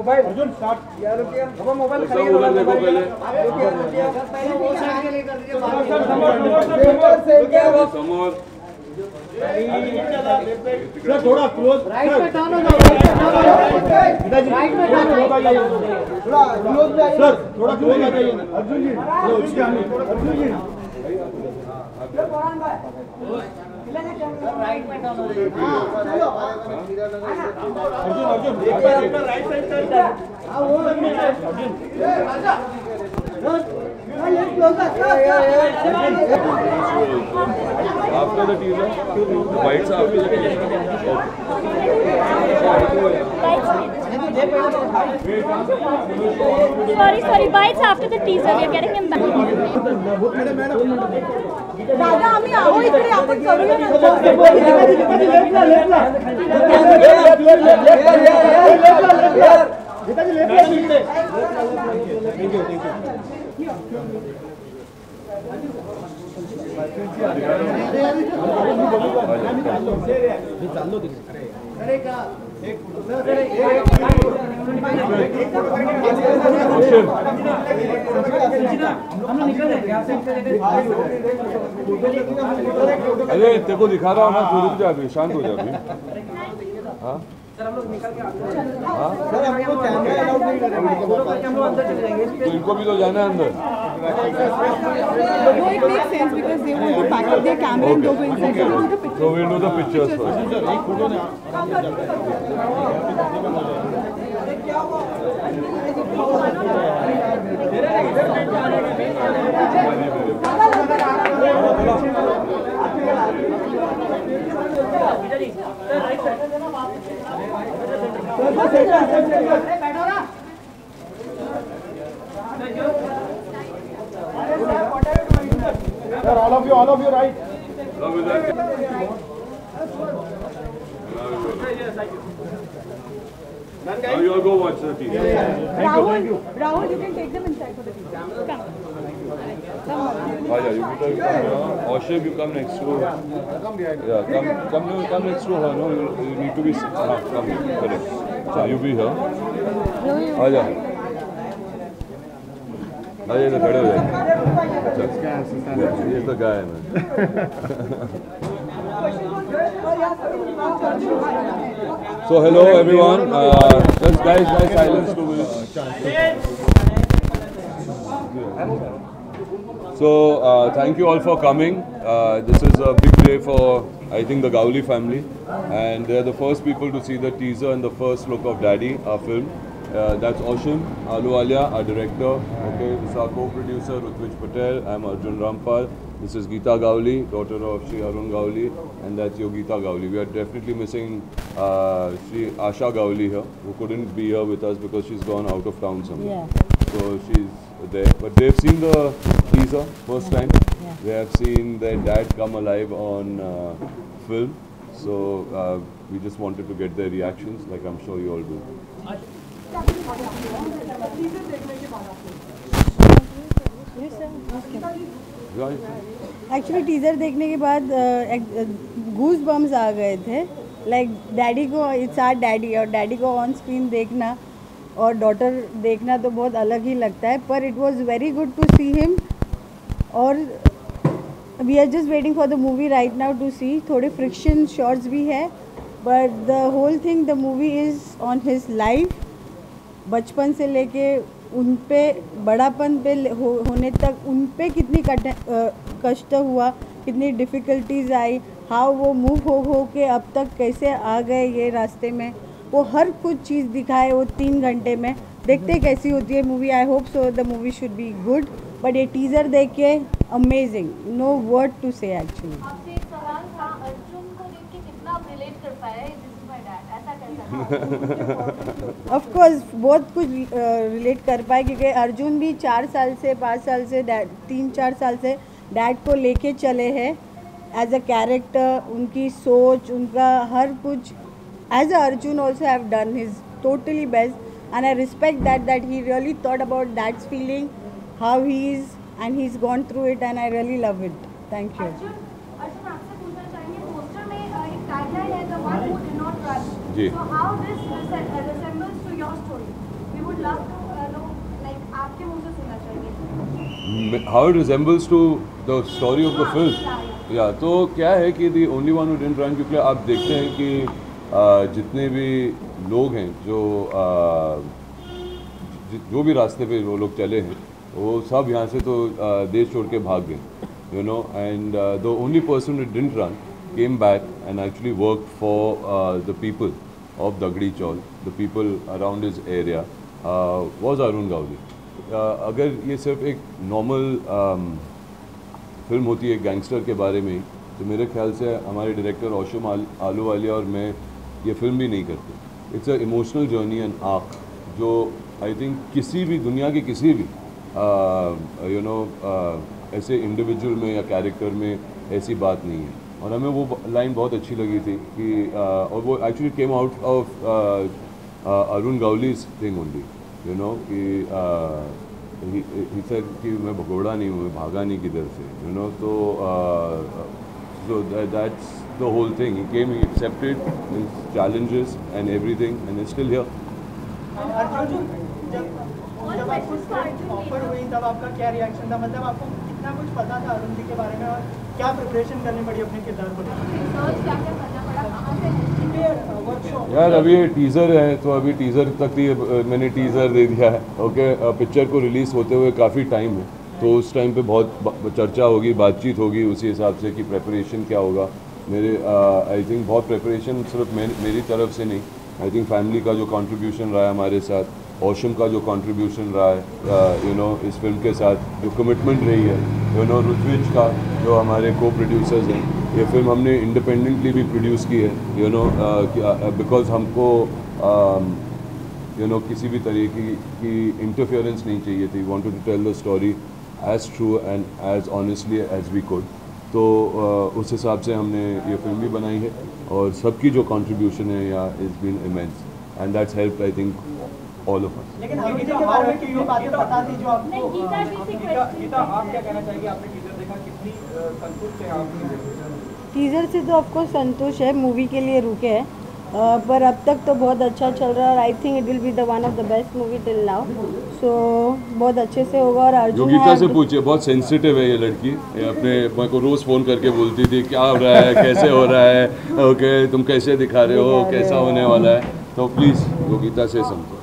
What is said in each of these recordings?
Mobile Arjun start यार अब mobile खरीद लो पहले समोर सर थोड़ा क्लोज राइट पे टर्न हो जाओ राइट में टर्न हो जाइए थोड़ा क्लोज जाइए सर थोड़ा क्लोज आ जाइए अर्जुन जी अर्जुन जी राइट में टर्न हो जाइए अर्जुन एक बार अपना राइट साइड टर्न हां वो Arjun After the teaser, the bites after the teaser. Sorry, bites after the teaser. We are getting him back. दादा आम्ही आहो इकडे आपण करूया ना अरे तेरे को दिखा रहा हूँ ना, तू रुक जा अभी, शांत हो जा अभी। हाँ सर हम लोग निकल के सर हमको कैमरा अलाउड नहीं कर रहे हैं, हम लोग अंदर चले जाएंगे। तो इनको भी तो जाना है अंदर। No, it makes sense because they want to pack up their camera and go inside. So we'll do the pictures first. एक फोटो ना Sir, all of you, right? Now you all go watch the TV. Rahul, you can take them inside for the teaser. Come. Aja, you come now. Oshib, you come next to. Yeah, come next to her. No, you need to be. Come here. Correct. So you be here. Aja. अरे तो खड़े हो जाए। ये तो गाय है ना। So hello everyone. Just guys, silence 2 minutes. So thank you all for coming. This is a big day for I think the Gowli family, and they're the first people to see the teaser and the first look of Daddy, our film. That's Oshim Ahluwalia, our director. Okay, this is our co-producer Rutvij Patel. I'm Arjun Rampal. This is Geeta Gowli, daughter of Shri Arun Gowli, and that's Yogita Gowli. We are definitely missing Shri Asha Gowli here, who couldn't be here with us because she's gone out of town somewhere. Yeah. So she's there, but they've seen the teaser first time. Yeah. They have seen their dad come alive on film. So we just wanted to get their reactions, like I'm sure you all do. Actually teaser देखने के बाद goose bumps आ गए थे, like daddy को, it's our daddy, और daddy को on screen देखना और डॉटर देखना तो बहुत अलग ही लगता है, पर it was very good to see him, और we are just waiting for the movie right now to see. थोड़े फ्रिक्शन शॉट्स भी है, but the whole thing, the movie is on his life, बचपन से लेके उन पे बड़ापन पे होने तक उन पे कितनी कष्ट हुआ, कितनी डिफ़िकल्टीज आई, हाउ वो मूव हो के अब तक कैसे आ गए ये रास्ते में, वो हर कुछ चीज़ दिखाए वो 3 घंटे में। देखते कैसी होती है movie. I hope so the movie should be good, but ये टीज़र देख के अमेजिंग, नो वर्ड टू से एक्चुअली। आपसे एक सवाल था, अर्जुन को देख के कितना रिलेट कर पाया, ऑफ कोर्स बहुत कुछ रिलेट कर पाए, क्योंकि अर्जुन भी 4 साल से 5 साल से 3-4 साल से डैड को लेके चले हैं एज अ कैरेक्टर, उनकी सोच, उनका हर कुछ, as a Arjun also have done his totally best, and I respect that he really thought about that's feeling, how he is, and he is gone through it, and I really love it. Thank you. जी। So how this resembles to your story? would love to know, like आपके मुंह से सुनना चाहिए. How it resembles to the story of the film. या तो क्या है कि the only one who didn't run, क्योंकि आप देखते हैं कि जितने भी लोग हैं जो भी रास्ते पे वो लोग चले हैं वो सब यहाँ से तो देश छोड़ के भाग गए, you know, and the only person who didn't run came back and actually worked for the people of Dagdi Chaul, the people around his area, was Arun Gawli. अगर ये सिर्फ एक नॉर्मल फिल्म होती है गैंगस्टर के बारे में, तो मेरे ख्याल से हमारे डायरेक्टर ओशम आलूवालिया और मैं ये फिल्म भी नहीं करते. It's a emotional journey and arc जो आई थिंक किसी भी दुनिया के किसी भी ऐसे इंडिविजुअल में या कैरेक्टर में ऐसी बात नहीं है. और हमें वो लाइन बहुत अच्छी लगी थी कि और वो actually came out of Arun Gawli's thing only, you know, कि he said कि मैं भगोड़ा नहीं हूँ, मैं भागा नहीं किधर से, you know. So that's the whole thing. He came, he accepted his challenges and everything, and is still here. जब आपको स्क्रिप्ट ऑफर हुई तब आपका क्या रिएक्शन था? मतलब आपको कितना कुछ पता था अरुण जी के बारे में और क्या प्रिपरेशन करनी पड़ी अपने किरदार को? क्या क्या करना पड़ा, कहाँ से वर्कशॉप? यार अभी ये टीज़र है तो अभी टीज़र तक ही मैंने टीज़र दे दिया है. ओके, पिक्चर को रिलीज़ होते हुए काफ़ी टाइम है, तो उस टाइम पे बहुत चर्चा होगी, बातचीत होगी उसी हिसाब से कि प्रेपरेशन क्या होगा. मेरे आई थिंक बहुत प्रेपरेशन सिर्फ मेरी तरफ से नहीं, आई थिंक फैमिली का जो कंट्रीब्यूशन रहा है हमारे साथ, ओशम का जो कंट्रीब्यूशन रहा है, यू नो, इस फिल्म के साथ जो कमिटमेंट रही है, यू नो, ऋत्विज का जो हमारे को प्रोड्यूसर्स हैं. ये फिल्म हमने इंडिपेंडेंटली भी प्रोड्यूस की है, यू नो, बिकॉज हमको यू नो किसी भी तरीके की इंटरफेरेंस नहीं चाहिए थी. Wanted to tell the story as true and as honestly as we could. तो उस हिसाब से हमने ये फिल्म भी बनाई है और सबकी जो कंट्रीब्यूशन है या is been immense and that's help I think all of us. लेकिन अभी के बारे में क्यों बातें बता दी जो आपको? गीता आप क्या कहना चाहिए? आपने टीजर देखा, कितनी संतुष्ट है आप? टीज़र से तो ऑफकोर्स संतोष है, मूवी के लिए रुके हैं, पर अब तक तो बहुत अच्छा चल रहा है और I think it will be the one of the best movie till now. So बहुत अच्छे से होगा. और अर्जुन योगिता से पूछिए, बहुत सेंसिटिव है ये लड़की. ये अपने मेरे को रोज़ फ़ोन करके बोलती थी क्या हो रहा है, कैसे हो रहा है, ओके तुम कैसे दिखा रहे हो, कैसा होने वाला है. तो प्लीज़ योगिता से समझो.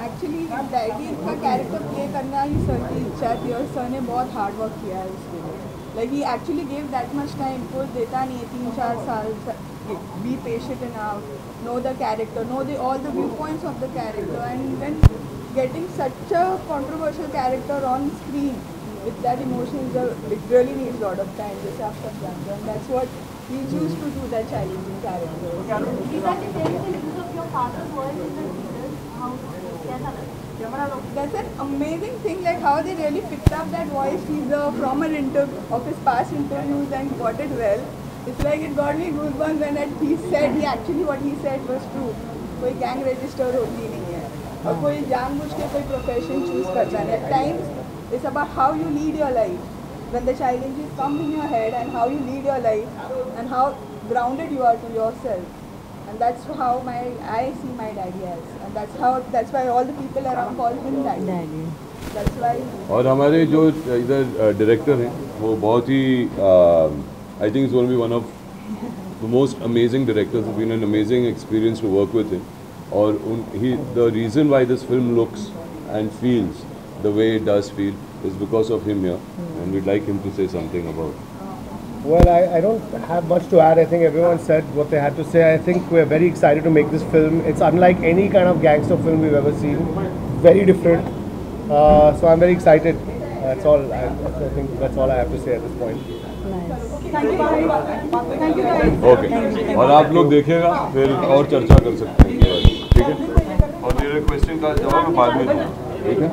एक्चुअली डैडी का कैरेक्टर प्ले करना ही सर की इच्छा थी और सर ने बहुत हार्ड वर्क किया है उसके लिए. Like he actually give that much time. कोई देता नहीं है 3-4 साल. Be patient enough, know the character, know the all the view points of the character, and when getting such a controversial character on screen with that emotion, it really needs a lot of time. Just after Jangan, and that's what we choose to do, that challenging character. Gita के there is a use of your father's voice in the teaser. How कैसा लगा? That's an amazing thing, like how they really picked up that voice. He's from an of his past interviews and got it well. It's like it got me goosebumps when he said what he said was true. कोई gang register होती नहीं है और कोई जानबूझ के कोई profession choose करता है. At times it's about how you lead your life when the challenges come in your head and how you lead your life and how grounded you are to yourself. And that's how I see my daddy as, and that's why all the people around call him daddy. That's why. और हमारे जो इधर director हैं वो बहुत ही I think is going to be one of the most amazing directors. Have been an amazing experience to work with him. और the reason why this film looks and feels the way it does feel is because of him here, and we'd like him to say something about it. Well, I don't have much to add. I think everyone said what they had to say. I think we're very excited to make this film. It's unlike any kind of gangster film we've ever seen. Very different. So I'm very excited. That's all. I think that's all I have to say at this point. Thank you guys. Okay, और आप लोग देखिएगा फिर और चर्चा कर सकते हैं, ठीक है. और मेरे क्वेश्चन का जवाब मैं बाद में दूँगा, ठीक है.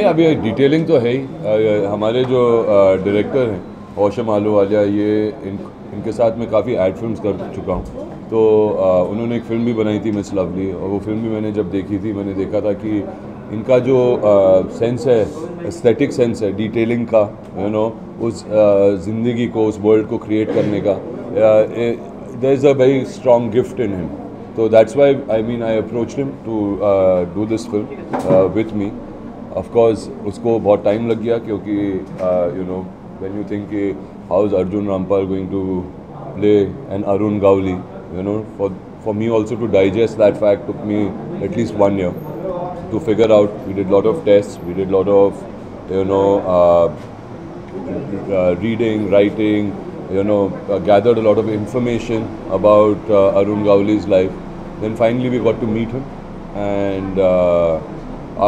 अभी डिटेलिंग तो है ही। हमारे जो डायरेक्टर हैं औशम आलूवालिया, इनके साथ मैं काफ़ी एड फिल्म्स कर चुका हूँ। तो उन्होंने एक फ़िल्म भी बनाई थी मिस लवली, और वो फिल्म भी मैंने जब देखी थी मैंने देखा था कि इनका जो सेंस है, एस्थेटिक सेंस है डिटेलिंग का, उस ज़िंदगी को, उस वर्ल्ड को क्रिएट करने का, there is a very strong gift in him. तो that's why I approached him to do this film with me. Of course उसको बहुत टाइम लग गया, क्योंकि when you think how is Arjun Rampal going to play an Arun Gawli, for me also to digest that fact took me at least 1 year to figure out. We did a lot of tests, we did a lot of reading, writing, gathered a lot of information about Arun Gawli's life. Then finally we got to meet him, and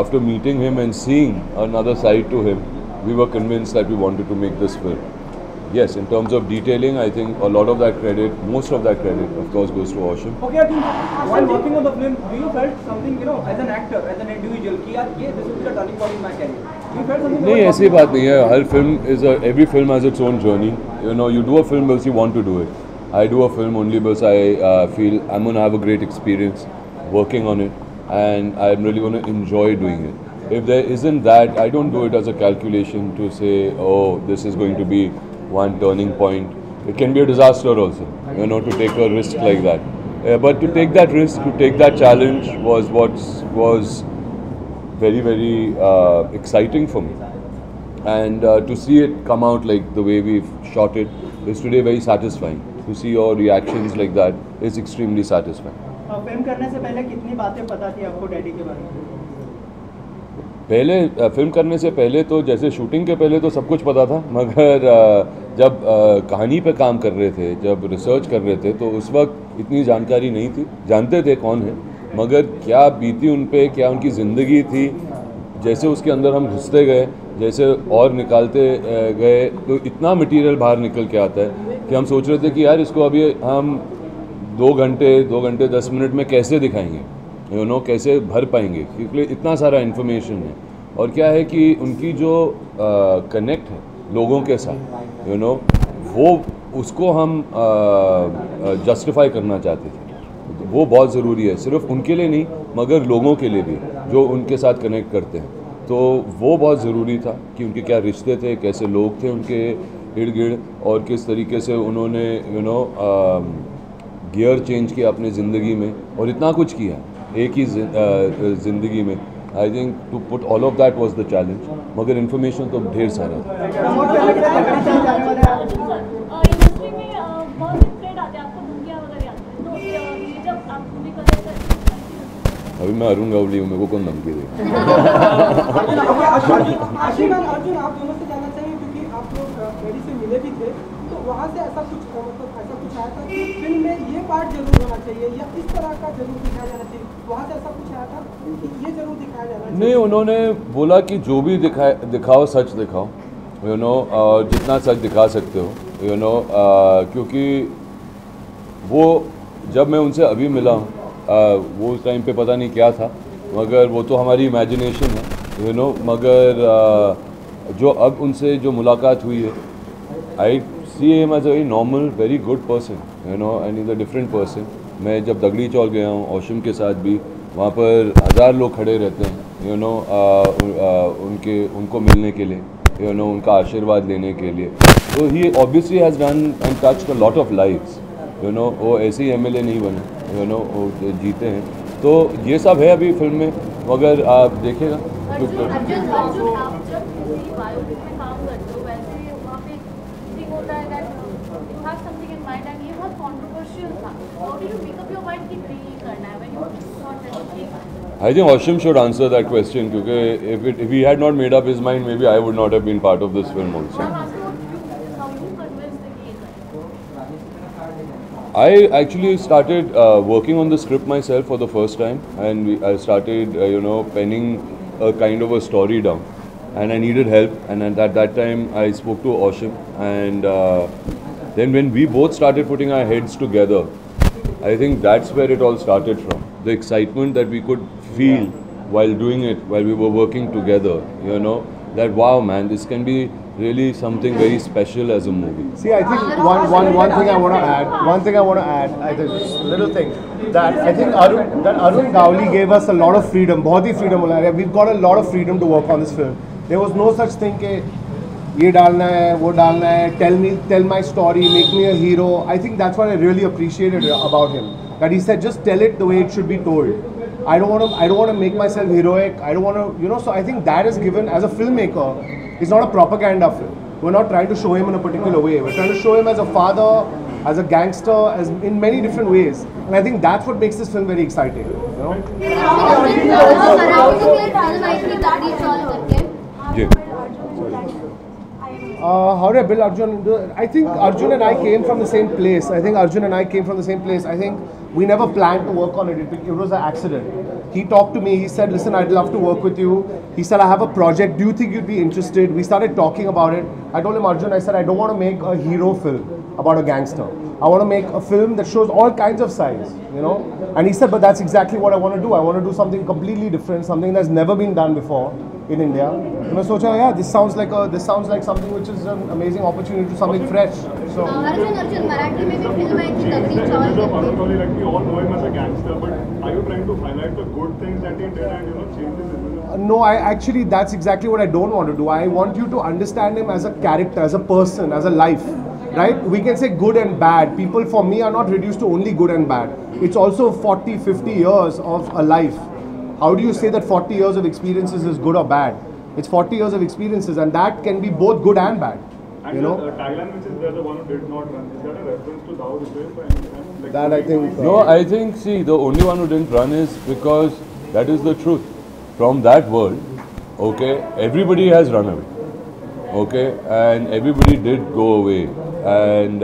after meeting him and seeing another side to him, we were convinced that we wanted to make this film. Yes, in terms of detailing, I think a lot of that credit, most of that credit, of course, goes to Ausham. Okay, Arjun, while working on the film, do you felt something, as an actor, as an individual, कि यार ये this will be the turning point in my career? Do you felt something? नहीं, ऐसी बात नहीं है। हर film every film has its own journey. You do a film because you want to do it. I do a film only because I feel I'm going to have a great experience working on it, and I'm really going to enjoy doing it. If there isn't that, I don't do it as a calculation to say, oh, this is going to be one turning point. It can be a disaster also, to take a risk like that. But to take that risk, to take that challenge was what was very, very exciting for me. And to see it come out like the way we've shot it is today very satisfying. To see your reactions like that is extremely satisfying. Film करने से पहले कितनी बातें पता थी आपको daddy के बारे में? पहले फिल्म करने से पहले तो जैसे शूटिंग के पहले तो सब कुछ पता था, मगर जब कहानी पे काम कर रहे थे, जब रिसर्च कर रहे थे, तो उस वक्त इतनी जानकारी नहीं थी। जानते थे कौन है, मगर क्या बीती उन पे, क्या उनकी ज़िंदगी थी, जैसे उसके अंदर हम घुसते गए, जैसे और निकालते गए, तो इतना मटेरियल बाहर निकल के आता है कि हम सोच रहे थे कि यार इसको अभी हम 2 घंटे 10 मिनट में कैसे दिखाएंगे, कैसे भर पाएंगे, क्योंकि इतना सारा इन्फॉर्मेशन है। और क्या है कि उनकी जो कनेक्ट है लोगों के साथ, वो उसको हम जस्टिफाई करना चाहते थे। वो बहुत ज़रूरी है, सिर्फ उनके लिए नहीं मगर लोगों के लिए भी जो उनके साथ कनेक्ट करते हैं। तो वो बहुत ज़रूरी था कि उनके क्या रिश्ते थे, कैसे लोग थे उनके इर्द गिर्द, और किस तरीके से उन्होंने गियर चेंज किया अपनी ज़िंदगी में, और इतना कुछ किया एक ही ज़िंदगी में। I think to put all of that was the challenge, मगर इन्फॉर्मेशन तो ढेर सारा था। इंडस्ट्री में बहुत थ्रेड आते हैं, आपको धमकियां वगैरह आती हैं, तो ये जब आप मूवी कर रहे थे, अभी मैं अरुण गवली हूँ, मेरे को कौन धमकी देगा। अर्जुन, आप दोनों से जानना चाहिए क्योंकि आप लोग डैडी से मिले भी थे, तो वहाँ से ऐसा कुछ आया था कि फिल्म में ये पार्ट जरूर होना चाहिए या इस तरह का जरूर दिखाया जाना चाहिए, वहाँ से ऐसा कुछ आया था कि ये जरूर दिखाया जाना चाहिए? नहीं, उन्होंने बोला कि जो भी दिखाओ सच दिखाओ, और जितना सच दिखा सकते हो, क्योंकि वो जब मैं उनसे अभी मिला हूँ, वो उस टाइम पे पता नहीं क्या था, मगर वो तो हमारी इमेजिनेशन है, मगर जो अब उनसे जो मुलाकात हुई है, I see him as a very normal, very good person, and is a different person. मैं जब दगड़ी चौल गया हूँ औशम के साथ भी, वहाँ पर 1000 लोग खड़े रहते हैं, उनको मिलने के लिए, उनका आशीर्वाद लेने के लिए। तो he obviously has done and touched a lot of lives, वो ऐसे ही एमएलए नहीं बने, वो जीते हैं। तो ये सब है अभी फिल्म में, मगर आप देखिएगा। अर्जुन, आप जब किसी बायोपिक में काम करते हो, वैसे वहाँ पे थिंग होता है that you have something in mind and ये बहुत कंट्रोवर्शियल था। How do you make up your mind कि नहीं करना है when you thought that okay? I think Ausham should answer that question, because if he had not made up his mind, maybe I would not have been part of this film also. I'm asking about how you convinced that ये करना। I actually started working on the script myself for the first time, and I started, penning a kind of a story down, and I needed help. And at that time, I spoke to Ausham, and then when we both started putting our heads together, I think that's where it all started from. The excitement that we could feel while doing it, while we were working together, you know, that wow man, this can be really something very special as a movie. See, I think one thing I want to add, I think just a little thing, that I think Arun Gowli gave us a lot of freedom, बहुत ही freedom मिला है. We've got a lot of freedom to work on this film. There was no such thing कि ये डालना है, वो डालना है, tell my story, make me a hero. I think that's what I really appreciated about him. That he said, just tell it the way it should be told. I don't want to make myself heroic. I don't want to, you know. So I think that is given as a filmmaker. It's not a propaganda film. We're not trying to show him in a particular way. We're trying to show him as a father, as a gangster, as in many different ways. And I think that's what makes this film very exciting. You know? How did I build Arjun? I think Arjun and I came from the same place. I think we never planned to work on it. It was an accident. He talked to me. He said, listen, I'd love to work with you. He said, I have a project. Do you think you'd be interested? We started talking about it. I told him, Arjun, I said, I don't want to make a hero film about a gangster. I want to make a film that shows all kinds of sides, you know. And he said, but that's exactly what I want to do. I want to do something completely different, something that's never been done before in India. And I thought, yeah, this sounds like something which is an amazing opportunity to do something fresh. So. Arjun, Marathi में भी film आई थी दगड़ी चौल. Like we all know him as a gangster, but are you trying to highlight the good things that he did and change his image? No, that's exactly what I don't want to do. I want you to understand him as a character, as a person, as a life. Right? We can say good and bad. People for me are not reduced to only good and bad. It's also 40, 50 years of a life. How do you say that 40 years of experiences is good or bad? It's 40 years of experiences, and that can be both good and bad. And you know? The tagline which is there, the one who did not run, is that a reference to Dawood Hussain? Like that I think... No, I think, see, the only one who didn't run is because that is the truth. From that world, okay, everybody has run away. Okay, and everybody did go away. And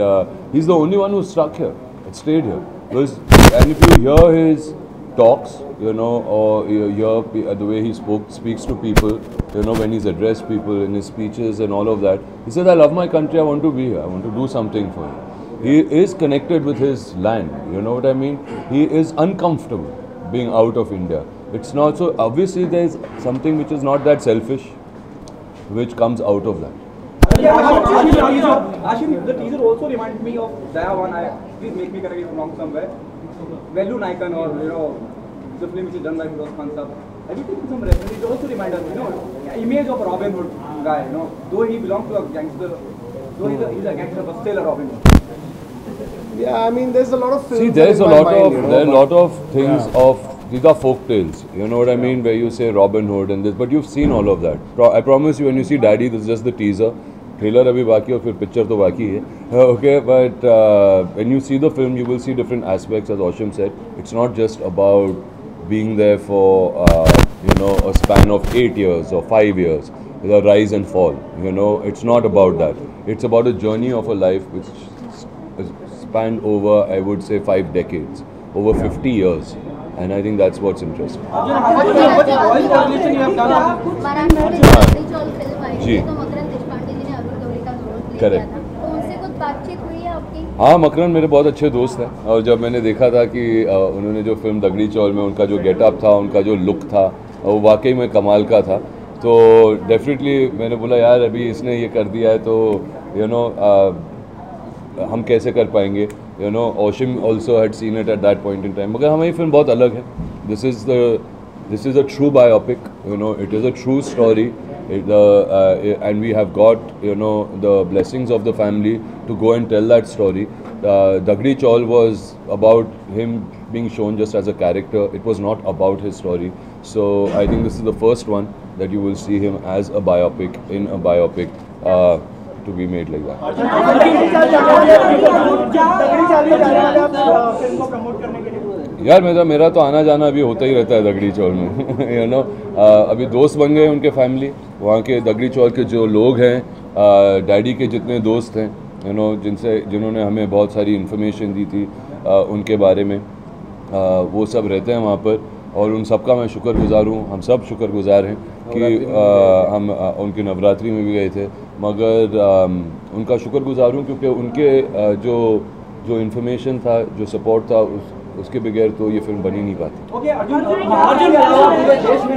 he's the only one who stuck here, it stayed here. And if you hear his talks, you know, or you hear the way he speaks to people, you know, when he's addressed people in his speeches and all of that, he says, I love my country, I want to be here, I want to do something for it. He is connected with his land, you know what I mean? He is uncomfortable being out of India. It's not so, obviously there's something which is not that selfish, which comes out of that. Ashim, the teaser also reminds me of Dayawan. Please make me correct if I'm wrong somewhere. Velu Naikan, or you know, the film which is done by Firoz Khan Sahab. Have you taken some reference? It also reminds us, you know, image of a Robin Hood guy. You know, though he belongs to a gangster, though he's a gangster, but still a Robin Hood. Yeah, I mean, there's a lot of films. See, there's a lot of there are a lot of things of. These are folk tales, you know what I mean, where you say Robin Hood and this, but you've seen all of that. I promise you, when you see Daddy, this is just the teaser. Trailer abhi baki hai, फिर picture to baki hai. Okay, but when you see the film, you will see different aspects, as Oshim said. It's not just about being there for, you know, a span of 8 years or 5 years, with a rise and fall. You know, it's not about that. It's about a journey of a life which spanned over, I would say, 5 decades, over 50 years. And I think that's what's interesting. Correct. हाँ, मकरन मेरे बहुत अच्छे दोस्त हैं, और जब मैंने देखा था कि उन्होंने जो फिल्म दगड़ी चौल में उनका जो गेटअप था, उनका जो लुक था, वो वाकई में कमाल का था, तो डेफिनेटली मैंने बोला यार अभी इसने ये कर दिया है तो यू नो हम कैसे कर पाएंगे, यू नो. ओशिम also had seen it at that point in time. मगर हमारी फिल्म बहुत अलग है. This is a true biopic, you know. It is a true story. And we have got, you know, the blessings of the family to go and tell that story. Dagdi Chaul was about him being shown just as a character. It was not about his story. So I think this is the first one that you will see him as a biopic, in a biopic, to be made like that. यार मेरा तो आना जाना अभी होता ही रहता है दगड़ी चौल में. यू नो, अभी दोस्त बन गए उनके फैमिली, वहाँ के दगड़ी चौल के जो लोग हैं, डैडी के जितने दोस्त हैं, यू नो, जिन्होंने हमें बहुत सारी इन्फॉर्मेशन दी थी उनके बारे में, वो सब रहते हैं वहाँ पर, और उन सब का मैं शुक्रगुजार हूँ. हम सब शुक्रगुजार हैं कि हम उनके नवरात्रि में भी गए थे, मगर उनका शुक्रगुजार हूँ क्योंकि उनके जो इन्फॉर्मेशन था, जो सपोर्ट था, उसके बगैर तो ये फिल्म बन ही नहीं पाती। Okay, अर्जुन के अलावा पूरे देश में